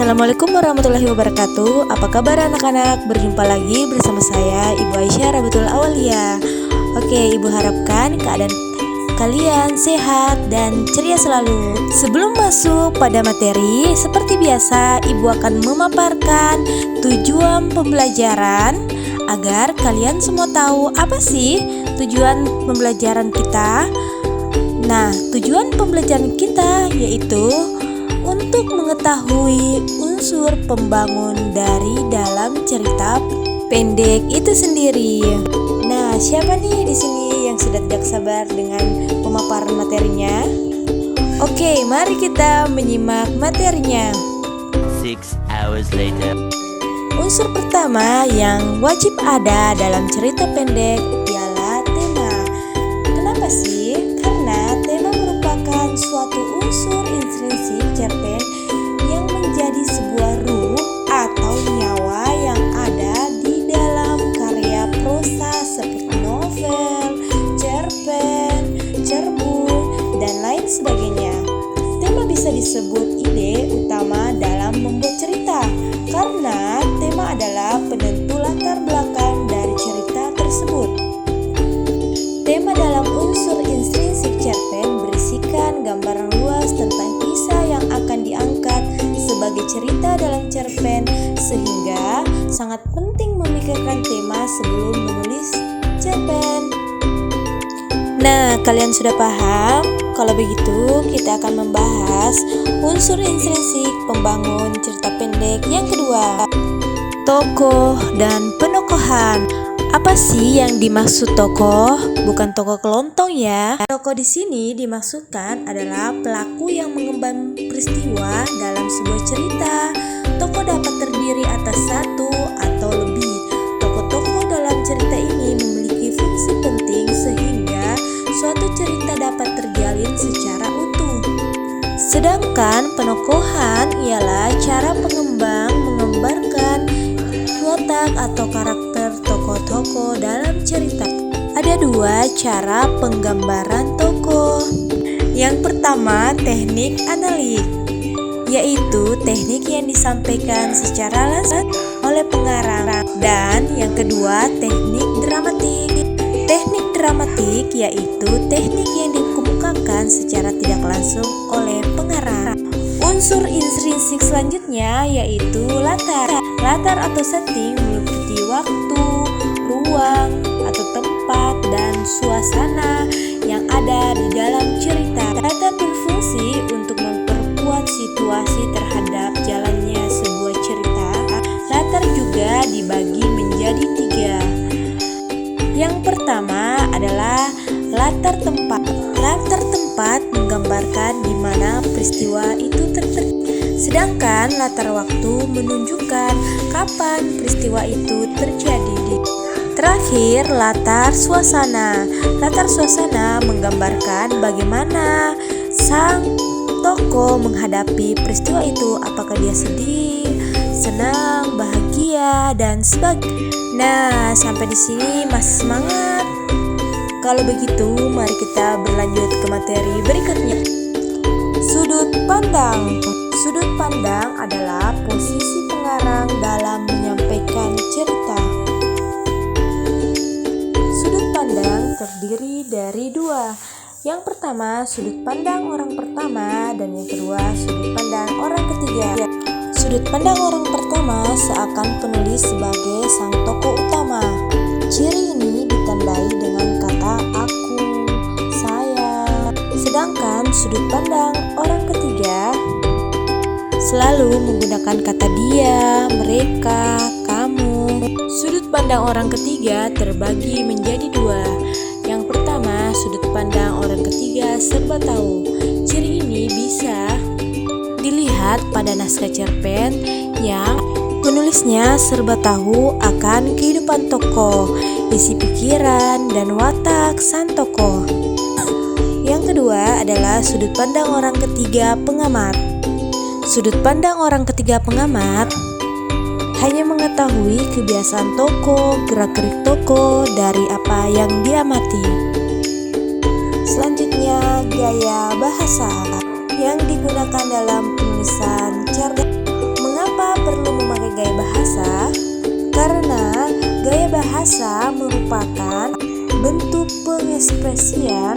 Assalamualaikum warahmatullahi wabarakatuh. Apa kabar anak-anak? Berjumpa lagi bersama saya Ibu Aisyah Rabatul Awalia. Oke, Ibu harapkan keadaan kalian sehat dan ceria selalu. Sebelum masuk pada materi, seperti biasa Ibu akan memaparkan tujuan pembelajaran agar kalian semua tahu apa sih tujuan pembelajaran kita. Nah, tujuan pembelajaran kita yaitu untuk mengetahui unsur pembangun dari dalam cerita pendek itu sendiri. Nah, siapa nih di sini yang sudah tidak sabar dengan pemaparan materinya? Oke, mari kita menyimak materinya. 6 hours later. Unsur pertama yang wajib ada dalam cerita pendek ialah tema. Kenapa sih? Karena tema merupakan suatu unsur intrinsik cerpen yang menjadi sebuah ruh atau nyawa yang ada di dalam karya prosa seperti novel, cerpen, cerbung, dan lain sebagainya. Tema bisa disebut ide utama dalam membuat cerita karena tema adalah penentu latar belakang dari cerita tersebut. Tema dalam unsur intrinsik cerpen berisikan gambaran luas tentang kisah yang akan diangkat sebagai cerita dalam cerpen, sehingga sangat penting memikirkan tema sebelum menulis cerpen. Nah, kalian sudah paham? Kalau begitu, kita akan membahas unsur intrinsik pembangun cerita pendek yang kedua, tokoh dan penokohan. Apa sih yang dimaksud tokoh? Bukan tokoh kelontong ya. Tokoh di sini dimaksudkan adalah pelaku yang mengemban peristiwa dalam sebuah cerita. Tokoh dapat terdiri atas satu atau lebih. Tokoh-tokoh dalam cerita ini memiliki fungsi penting sehingga suatu cerita dapat terjalin secara utuh. Sedangkan penokohan ialah cara pengembang menggambarkan watak atau karakter tokoh-tokoh dalam cerita. Ada dua cara penggambaran tokoh. Yang pertama, teknik analik, yaitu teknik yang disampaikan secara langsung oleh pengarang. Dan yang kedua, teknik dramatik. Teknik dramatik yaitu teknik yang dikemukakan secara tidak langsung oleh pengarang. Unsur intrinsik selanjutnya yaitu latar. Latar atau setting meliputi waktu, ruang atau tempat, dan suasana yang ada di dalam cerita. Latar berfungsi untuk memperkuat situasi terhadap jalannya sebuah cerita. Latar juga dibagi menjadi 3. Yang pertama adalah latar tempat. Latar tempat menggambarkan di mana peristiwa itu terjadi. Sedangkan latar waktu menunjukkan kapan peristiwa itu terjadi. Terakhir, latar suasana. Latar suasana menggambarkan bagaimana sang tokoh menghadapi peristiwa itu, apakah dia sedih, senang, bahagia, dan sebagainya. Nah, sampai di sini masih semangat? Kalau begitu, mari kita berlanjut ke materi berikutnya. Sudut pandang. Sudut pandang adalah posisi pengarang dalam menyampaikan cerita. Sudut pandang terdiri dari 2. Yang pertama, sudut pandang orang pertama, dan yang kedua, sudut pandang orang ketiga. Sudut pandang orang pertama seakan penulis sebagai sang tokoh utama. Ciri ini ditandai dengan kata aku, saya. Sedangkan sudut pandang orang ketiga selalu menggunakan kata dia, mereka, kamu. Sudut pandang orang ketiga terbagi menjadi 2. Yang pertama, sudut pandang orang ketiga serba tahu. Ciri ini bisa dilihat pada naskah cerpen yang penulisnya serba tahu akan kehidupan tokoh, isi pikiran, dan watak sang tokoh. Yang kedua adalah sudut pandang orang ketiga pengamat. Sudut pandang orang ketiga pengamat hanya mengetahui kebiasaan tokoh, gerak-gerik tokoh dari apa yang diamati. Selanjutnya, gaya bahasa yang digunakan dalam penulisan cerpen Mengapa perlu memakai gaya bahasa? Karena gaya bahasa merupakan bentuk pengekspresian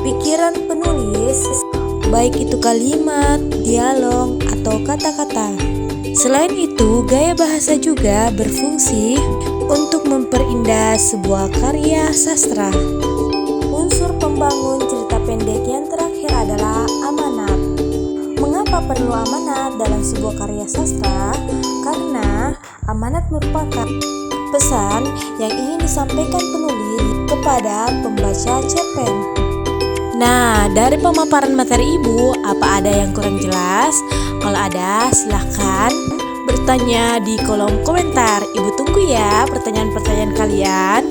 pikiran penulis, baik itu kalimat, dialog, atau kata-kata. Selain itu, gaya bahasa juga berfungsi untuk memperindah sebuah karya sastra. Unsur pembangun cerita pendek yang terakhir adalah amanat. Mengapa perlu amanat dalam sebuah karya sastra? Karena amanat merupakan pesan yang ingin disampaikan penulis kepada pembaca cerpen. Nah, dari pemaparan materi Ibu, apa ada yang kurang jelas? Kalau ada, silahkan bertanya di kolom komentar. Ibu tunggu ya pertanyaan-pertanyaan kalian.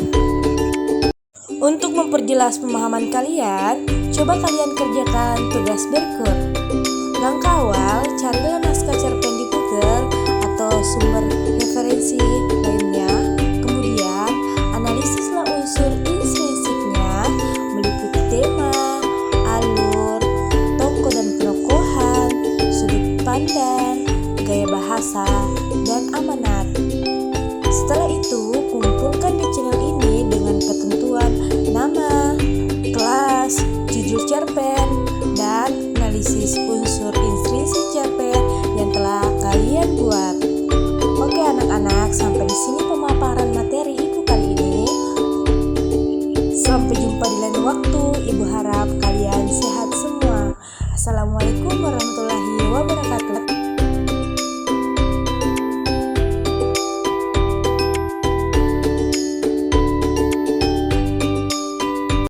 Untuk memperjelas pemahaman kalian, coba kalian kerjakan tugas berikut. Langkah awal, carilah naskah cerpen di Google atau sumber referensi lainnya. Kemudian, analisislah unsur intrinsiknya meliputi tema, alur, tokoh dan penokohan, sudut pandang, gaya bahasa, dan amanat. Setelah itu, kumpulkan di channel ini dengan ketentuan nama, kelas, judul cerpen, dan analisis unsur intrinsik cerpen yang telah kalian buat. Oke anak-anak, sampai di sini pemaparan materi Ibu kali ini. Sampai jumpa di lain waktu. Ibu harap kalian sehat semua. Assalamualaikum warahmatullahi wabarakatuh.